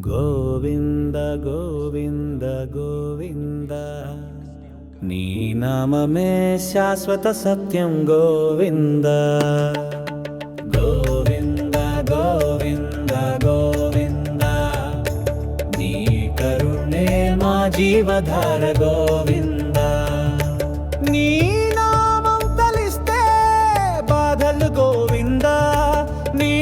గోవింద గోవింద గోవింద నీ నామమే శాశ్వత సత్యం గోవింద గోవింద గోవింద గోవింద నీ కరుణే మా జీవధార గోవింద నీ నామం తలిస్తే బాధలు గోవింద నీ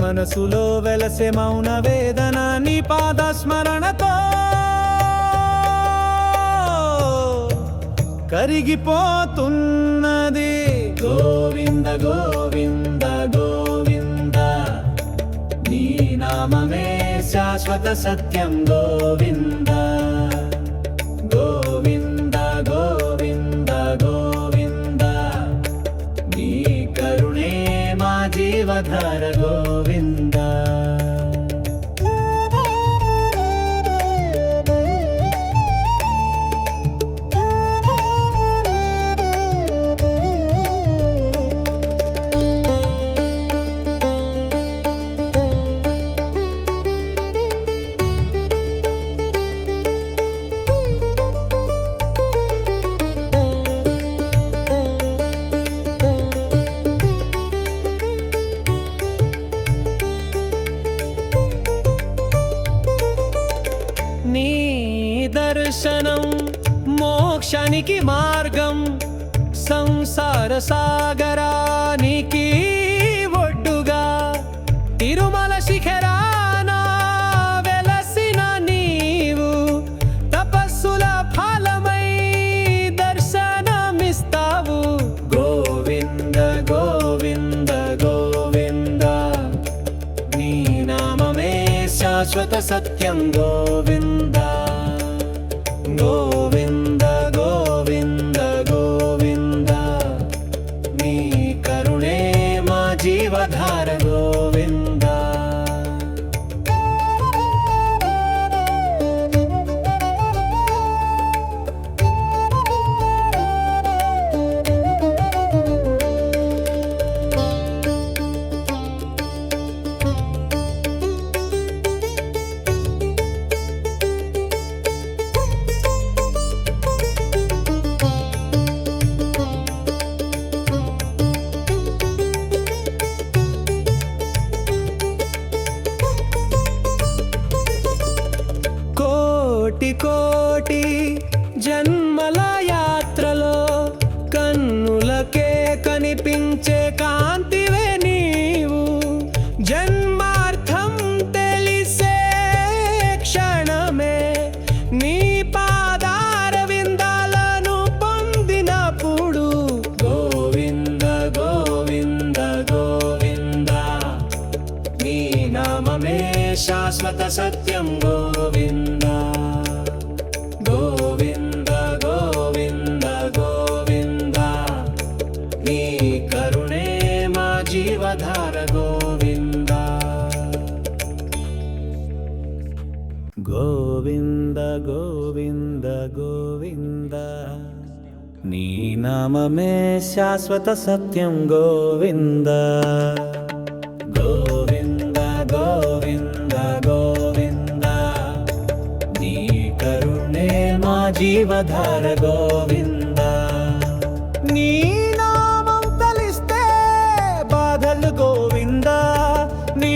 మనసులో వెలసే మౌన వేదన నీ పాద స్మరణతో కరిగిపోతున్నది గోవింద గోవింద గోవింద నీ నామమే శాశ్వత సత్యం గోవింద గోవింద గోవింద గోవింద నీ కరుణే మా జీవధార గోవింద నీ దర్శనం మోక్షానికి మార్గం సంసార సాగరానికి ఒడ్డుగా తిరుమల శిఖరాన వెలసిన నీవు తపస్సుల ఫలమై దర్శనమిస్తావు గోవింద గోవింద గోవింద నీ నామమే శాశ్వత సత్యం గోవింద గోవింద గోవింద గోవింద నీ కరుణే మా జీవధార గోవింద కోటి కోటి జన్మల యాత్రలో కన్నులకే కనిపించే కాంతివే నీవు జన్మార్థం తెలిసే క్షణమే నీ పాదార విందాలను పొందినప్పుడు గోవింద గోవింద గోవింద నీ నామమే శాశ్వత సత్యం గోవింద గోవింద గోవింద గోవింద నీ కరుణే మా జీవధార గోవింద గోవింద గోవింద గోవింద నీ నామమే శాశ్వత సత్యం గోవింద గోవింద గోవింద గోవింద నీ కరుణే మా జీవధార గోవింద నీ నామం తలిస్తే బాధలు గోవింద నీ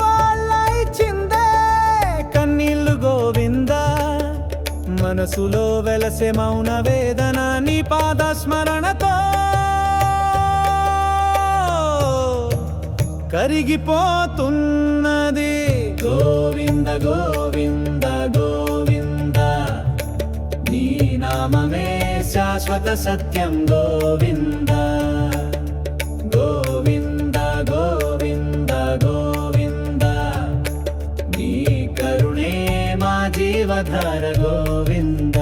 వాళ్ళ ఇచ్చిందే కన్నీళ్ళు గోవింద మనసులో వెలసే మౌన వేదన నీ పాద స్మరణతో కరిగిపోతున్నది గోవింద గోవింద గోవింద నీ నామమే శాశ్వత సత్యం గోవింద గోవింద గోవింద గోవింద నీ కరుణే మా జీవధార గోవింద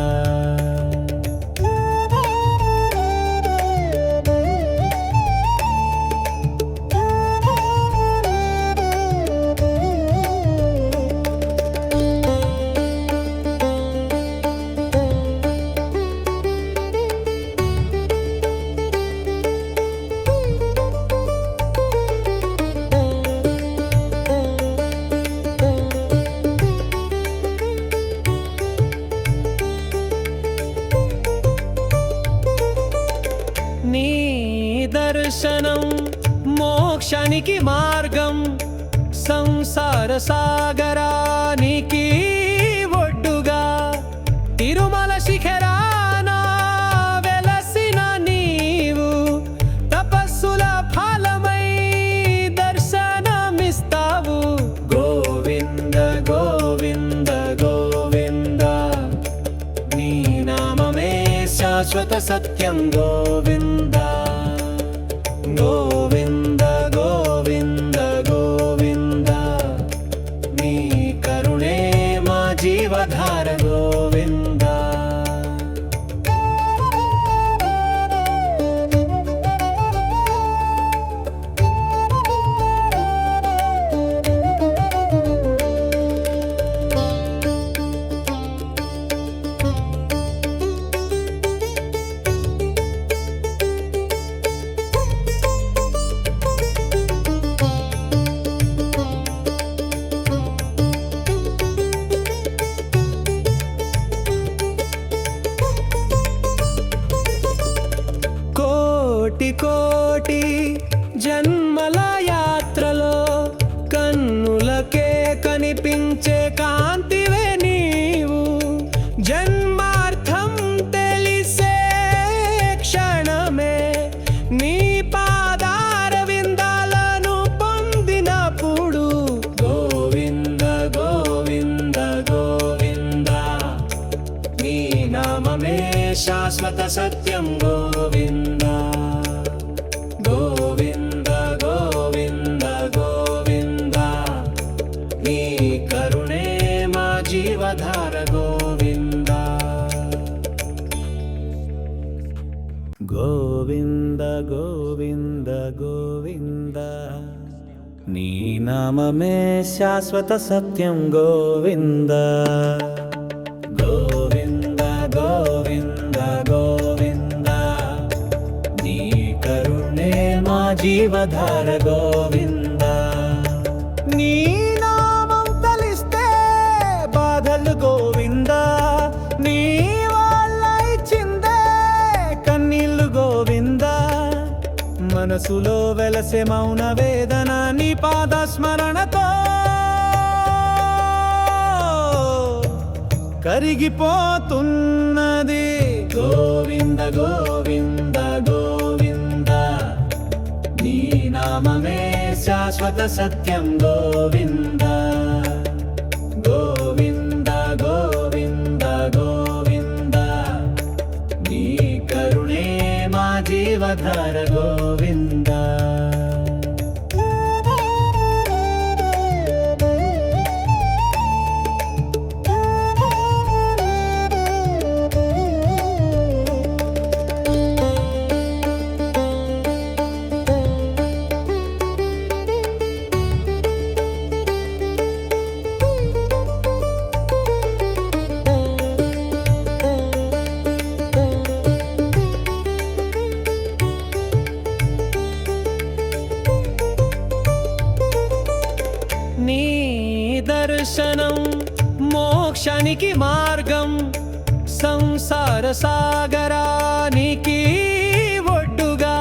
మోక్షానికి మార్గం సంసార సాగరానికి ఒడ్డుగా తిరుమల శిఖరాన వెలసిన నీవు తపస్సుల ఫలమై దర్శనమిస్తావు. గోవింద గోవింద గోవింద నీ నామమే శాశ్వత సత్యం. గోవింద గోవింద గోవింద గోవింద నీ కరుణే మా జీవధార. గోవింద కోటి కోటి జన్మల యాత్రలో కన్నులకే కనిపించే కాంతివే నీవు. జన్మార్థం తెలిసే క్షణమే నీ పాదార విందాలను పొందినప్పుడు. గోవింద గోవింద గోవింద నీ నామమే శాశ్వత సత్యం. గోవింద గోవింద గోవింద గోవింద నీ కరుణే మా జీవధార. గోవింద గోవింద గోవింద గోవింద నీ నామమే శాశ్వత సత్యం. గోవింద గోవింద గోవింద గోవింద నీ కరుణే మా జీవధార. గోవింద నీ నామం తలిస్తే బాధలు గోవింద నీ వాళ్ళ ఇచ్చిందే కన్నీళ్ళు. గోవింద మనసులో వెలసే మౌన వేదన నీ పాద స్మరణతో కరిగిపోతున్నది. గోవింద గోవింద గోవింద నీ నామమే శాశ్వత సత్యం. గోవింద గోవింద గోవింద గోవింద నీ కరుణే మా జీవధార. గోవింద నీ దర్శనం మోక్షానికి మార్గం సంసార సాగరానికి ఒడ్డుగా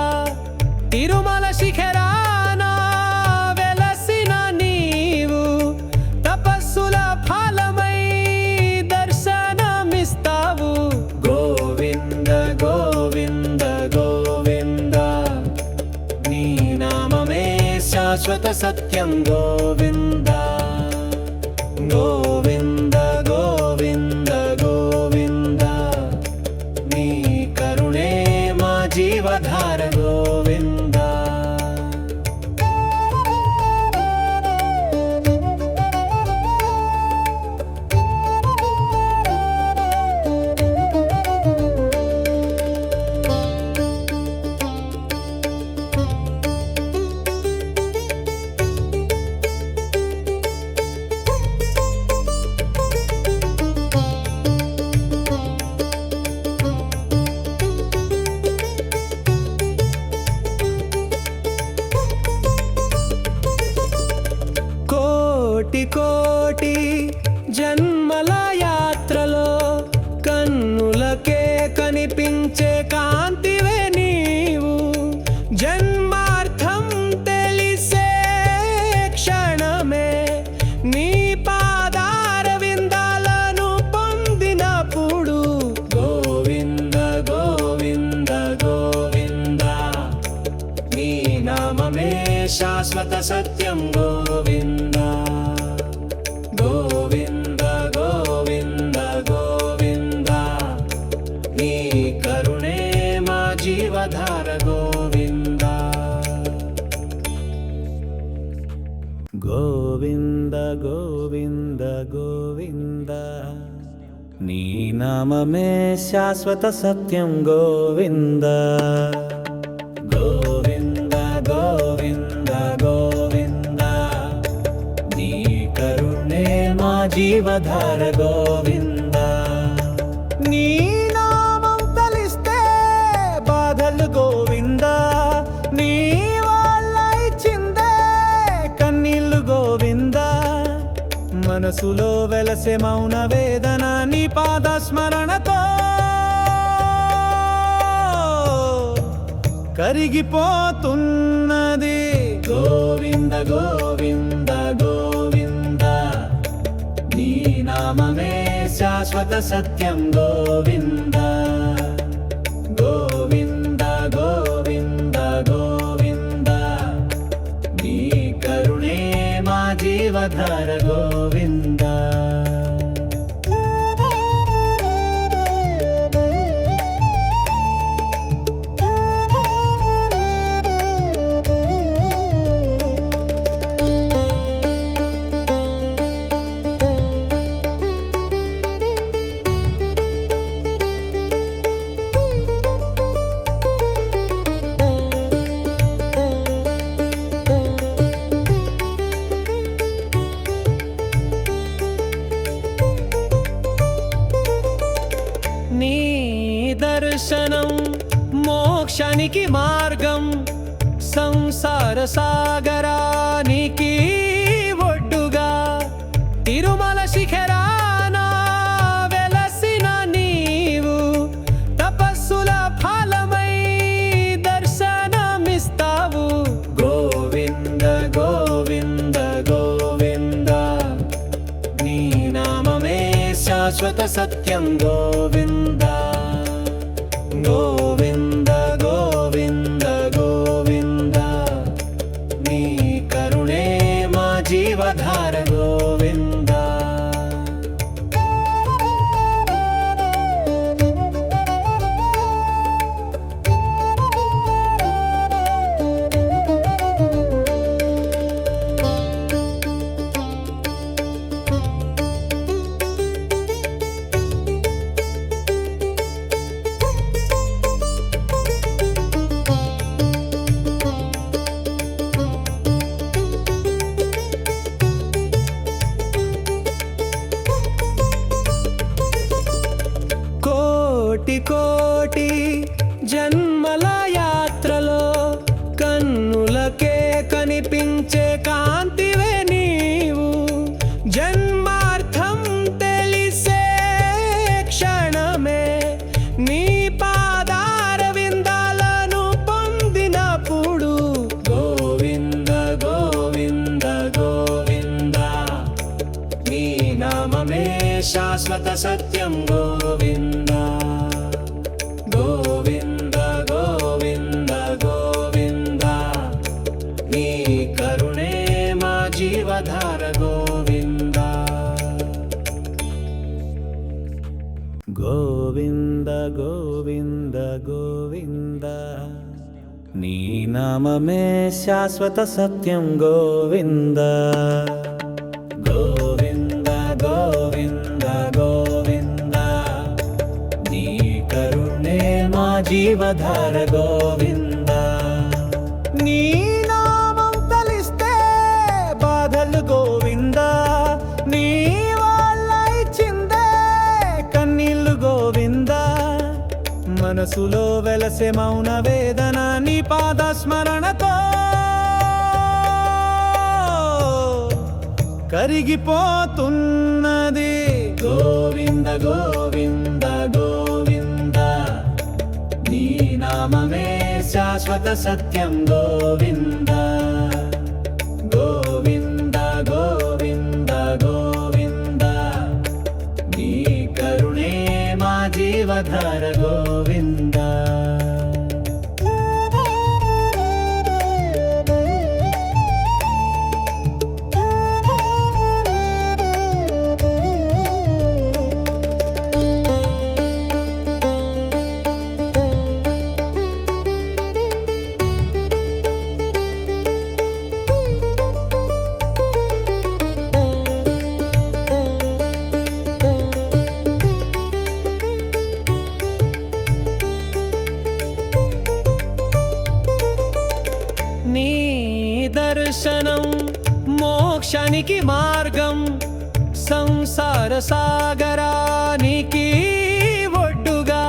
తిరుమల శిఖరాన వెలసిన నీవు తపస్సుల ఫలమై దర్శనమిస్తావు. గోవింద గోవింద గోవింద నీ నామమే శాశ్వత సత్యం. గోవింద గోవింద గోవింద గోవింద నీ కరుణే మా జీవధార. గోవింద కోటి కోటి జన్మల యాత్రలో కన్నులకే కనిపించే కాంతివే నీవు. జన్మార్థం తెలిసే శాశ్వత సత్యం గోవింద గోవింద గోవింద గోవింద నీ కరుణే మా జీవధార గోవింద గోవింద గోవింద గోవింద నీ నామమే శాశ్వత సత్యం గోవింద గోవింద గోవింద గోవింద నీ కరుణే మా జీవధార గోవింద నీ నామం తలిస్తే బాధలు గోవింద నీ వాళ్ళ ఇచ్చిందే కన్నీళ్ళు గోవింద మనసులో వెలసే మౌన వేదన నీ పాద స్మరణతో కరిగిపోతున్నది గోవింద గోవింద గోవింద నీ నామమే శాశ్వత సత్యం గోవింద గోవింద గోవింద గోవింద నీ కరుణే మా జీవధార గోవింద నీ దర్శనం మోక్షానికి మార్గం సంసార సాగరానికి ఒడ్డుగా తిరుమల శిఖరాన వెలసిన నీవు తపస్సుల ఫలమై దర్శనమిస్తావు గోవింద గోవింద గోవింద నీ నామమే శాశ్వత సత్యం గోవింద గోవింద గోవింద గోవింద నీ కరుణే మా జీవధార గోవింద కోటి కోటి జన్మల యాత్రలో కన్నులకే కనిపించే కాంతివే నీవు జన్మార్థం తెలిసే క్షణమే నీ పాదార విందాలను పొందినప్పుడు గోవింద గోవింద గోవింద నీ నామమే శాశ్వత సత్యం గోవింద గోవింద గోవింద గోవింద నీ కరుణే మా జీవధార గోవింద గోవింద గోవింద గోవింద నీ నామమే శాశ్వత సత్యం గోవింద గోవింద గోవింద గోవింద నీ కరుణే మా జీవధార గోవింద నీ నామం తలిస్తే బాధలు గోవింద నీ వాళ్ళ ఇచ్చిందే కన్నీళ్ళు గోవింద మనసులో వెలసే మౌన వేదన నీ పాద స్మరణతో కరిగిపోతున్నది గోవింద గోవింద గోవింద నీ నామమే శాశ్వత సత్యం గోవింద గోవింద గోవింద గోవింద నీ కరుణే మా జీవధార గోవింద దర్శనం మోక్షానికి మార్గం సంసార సాగరానికి ఒడ్డుగా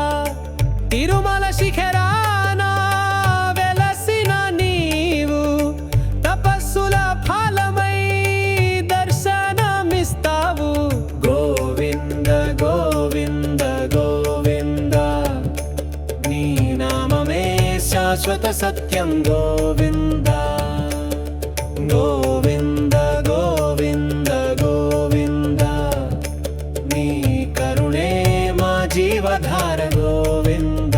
తిరుమల శిఖరాన వెలసిన నీవు తపస్సుల ఫలమై దర్శనమిస్తావు గోవింద గోవింద గోవింద నీ నామమే శాశ్వత సత్యం గోవింద గోవింద గోవింద గోవింద నీ కరుణే మా జీవధార గోవింద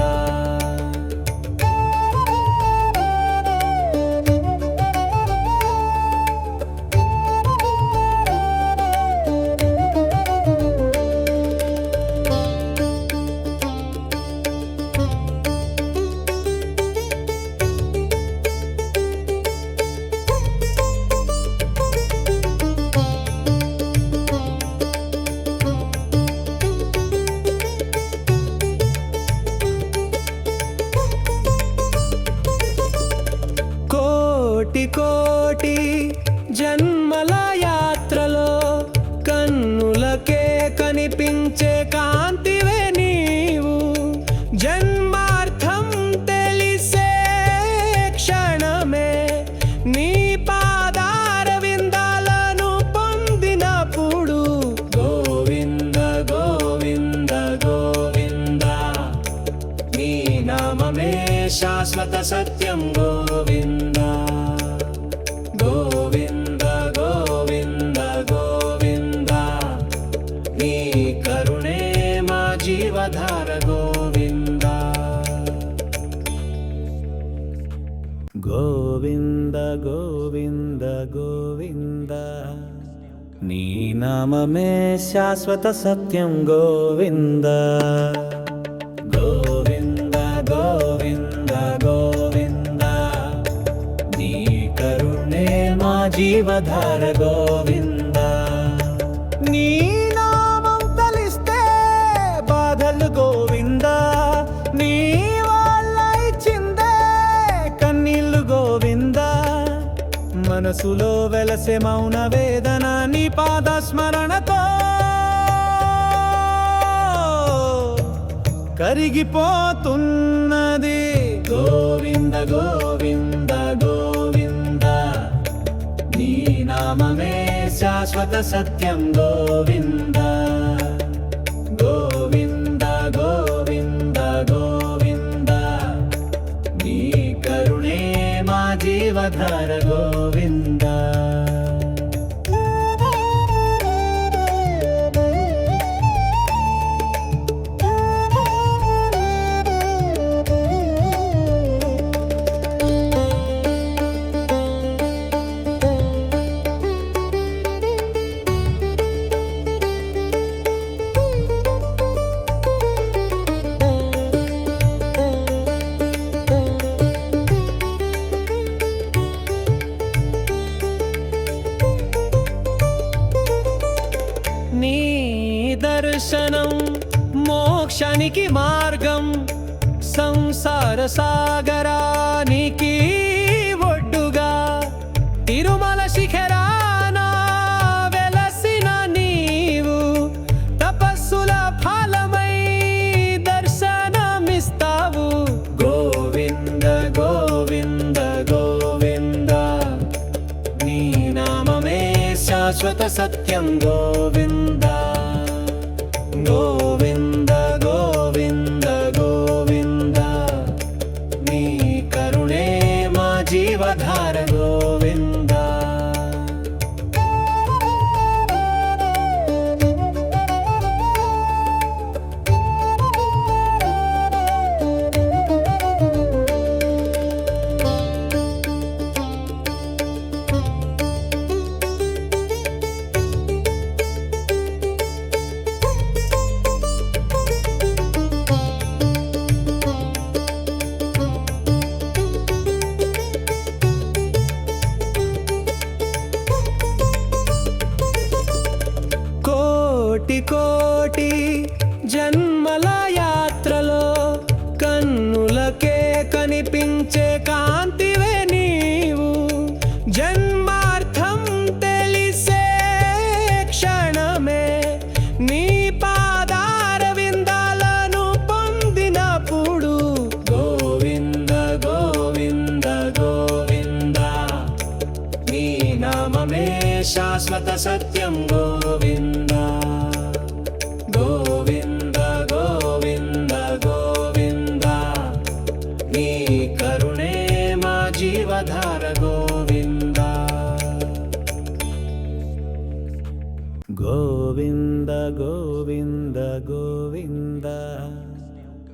కోటి కోటి జన్మల యాత్రలో కన్నులకే కనిపించే కాంతివే నీవు జన్మార్థం తెలిసే క్షణమే నీ పాదార విందాలను పొందినప్పుడు గోవింద గోవింద గోవింద నీ నామమే శాశ్వత సత్యం గోవింద గోవింద గోవింద గోవింద నీ కరుణే మా జీవధార గోవింద గోవింద గోవింద గోవింద నీ నామమే శాశ్వత సత్యం గోవింద గోవింద గోవింద గోవింద నీ కరుణే మా జీవధార గోవింద నీ నామం తలిస్తే బాధలు గోవింద నీ వాళ్ళ ఇచ్చిందే కన్నీళ్ళు గోవింద మనసులో వెలసే మౌన వేదన నీ పాద స్మరణతో కరిగిపోతున్నది గోవింద గోవింద గోవింద నీ నామమే శాశ్వత సత్యం గోవింద గోవింద గోవింద గోవింద నీ కరుణే మా జీవధార గోవింద నీ దర్శనం మోక్షానికి మార్గం సంసార సాగరానికి ఒడ్డుగా తిరుమల శిఖరాన వెలసిన నీవు తపస్సుల ఫలమై దర్శనమిస్తావు గోవింద గోవింద గోవింద నీ నామమే శాశ్వత సత్యం గోవింద గోవింద గోవింద గోవింద నీ కరుణే మా జీవధార గోవింద కోటి కోటి జన్మల యాత్రలో కన్నులకే కనిపించే కాంతివే నీవు జన్మ నామమే శాశ్వత సత్యం గోవింద గోవింద గోవింద గోవింద నీ కరుణే మా జీవధార గోవింద గోవింద గోవింద గోవింద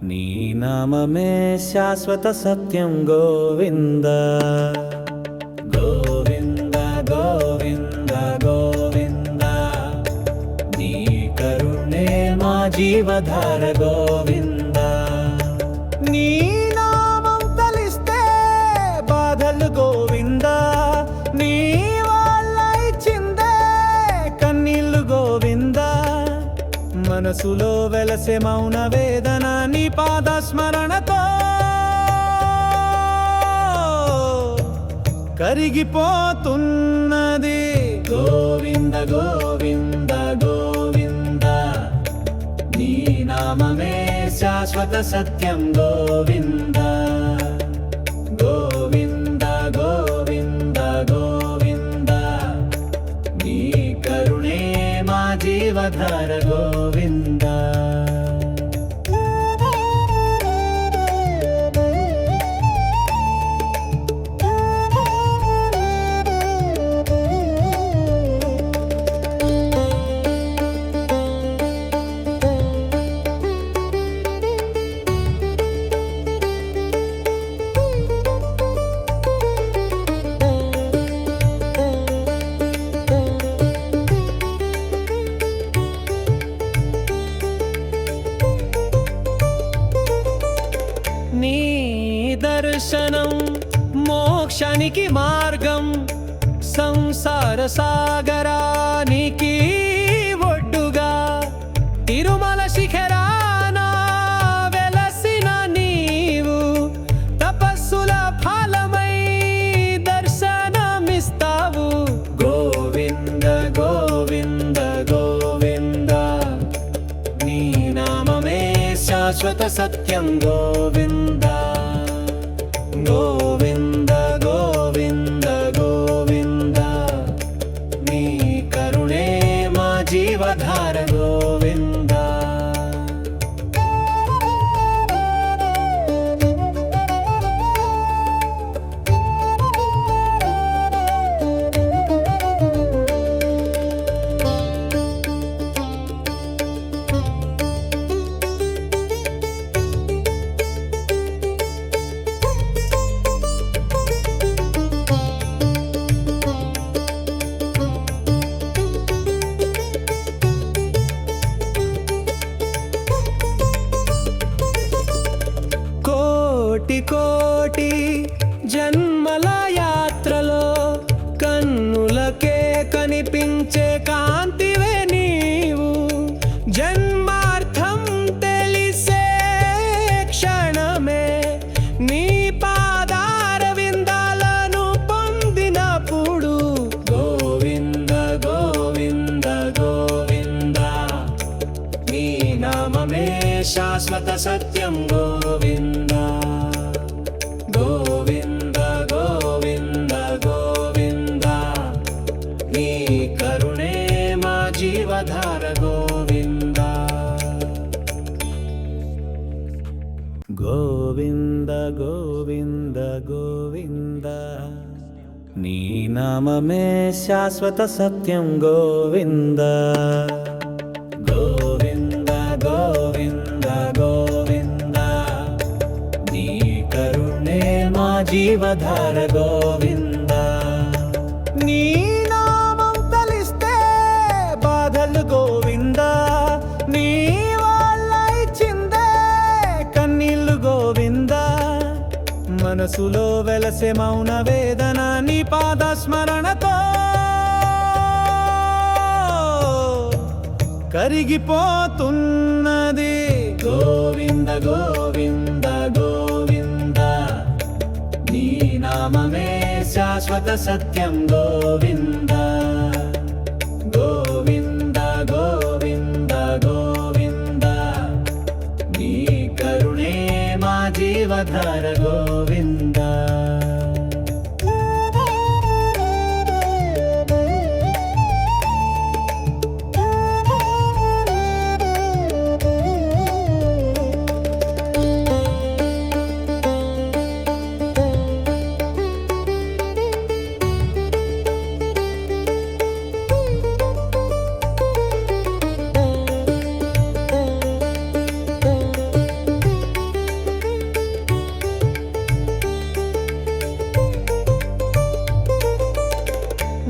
నీ నామమే శాశ్వత సత్యం గోవింద గోవింద గోవింద గోవింద నీ కరుణే మా జీవధార గోవింద నీ నామం తలిస్తే బాధలు గోవింద నీ వాళ్ళ ఇచ్చిందే కన్నీళ్ళు గోవింద మనసులో వెలసే మౌన వేదన నీ పాద స్మరణతో కరిగిపోతున్నది గోవింద గోవింద గోవింద నీ నామమే శాశ్వత సత్యం గోవింద గోవింద గోవింద గోవింద నీ కరుణే మా జీవధార గోవింద నీ దర్శనం మోక్షానికి మార్గం సంసార సాగరానికి ఒడ్డుగా తిరుమల శిఖరాన వెలసిన నీవు తపస్సుల ఫలమై దర్శనమిస్తావు గోవింద గోవింద గోవింద నీ నామమే శాశ్వత సత్యం గోవింద గోవింద గోవింద గోవింద నీ కరుణే మా జీవధార గోవింద కోటి కోటి జన్మల యాత్రలో కన్నులకే కనిపించే కాంతివే నీవు జన్మార్థం తెలిసే క్షణమే నీ పాదార విందాలను పొందినప్పుడు గోవింద గోవింద గోవింద నీ నామమే శాశ్వత సత్యం గోవింద గోవింద గోవింద గోవింద నీ కరుణే మా జీవధార గోవింద గోవింద గోవింద గోవింద నీ నామమే శాశ్వత సత్యం గోవింద గోవింద గోవింద గోవింద నీ కరుణే మా జీవధార గోవింద నీ నామం తలిస్తే బాధలు గోవింద నీ వాళ్ళ ఇచ్చిందే కన్నీళ్ళు గోవింద మనసులో వెలసే మౌన వేదన నీ పాద స్మరణతో కరిగిపోతున్నది గోవింద గోవింద గోవింద నీ నామమే శాశ్వత సత్యం గోవింద గోవింద గోవింద గోవింద నీ కరుణే మా జీవధార గోవింద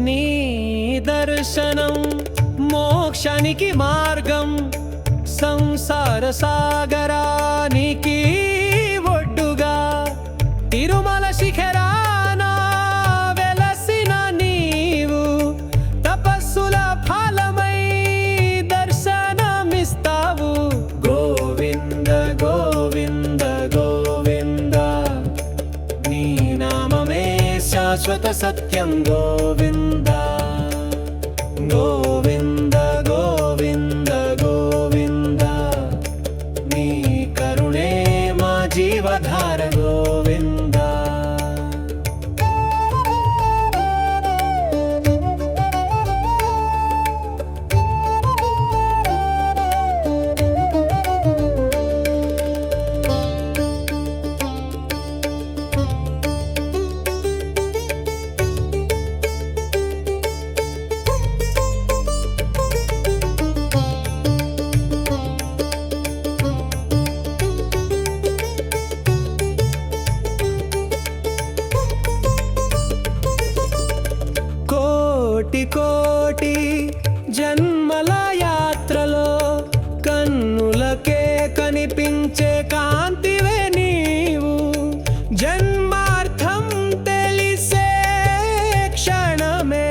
నీ దర్శనం మోక్షానికి మార్గం, సంసార సాగరానికి ఒడ్డుగా తిరుమల శిఖరాన వెలసిన నీవు తపస్సుల ఫలమై దర్శనమిస్తావు. గోవింద గోవింద గోవింద, నీ నామమే శాశ్వత సత్యం. గోవింద గోవింద గోవింద గోవింద, నీ కరుణే మా జీవధార. గోవింద కోటి కోటి జన్మల యాత్రలో కన్నులకే కనిపించే కాంతివే నీవు. జన్మార్థం తెలిసే క్షణమే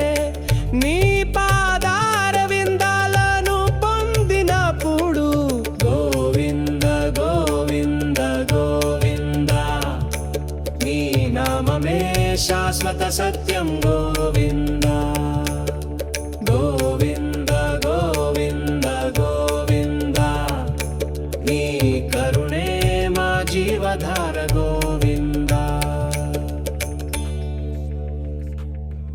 నీ పాదార విందాలను పొందినప్పుడు. గోవింద గోవింద గోవింద, నీ నామమే శాశ్వత సత్యం. గోవింద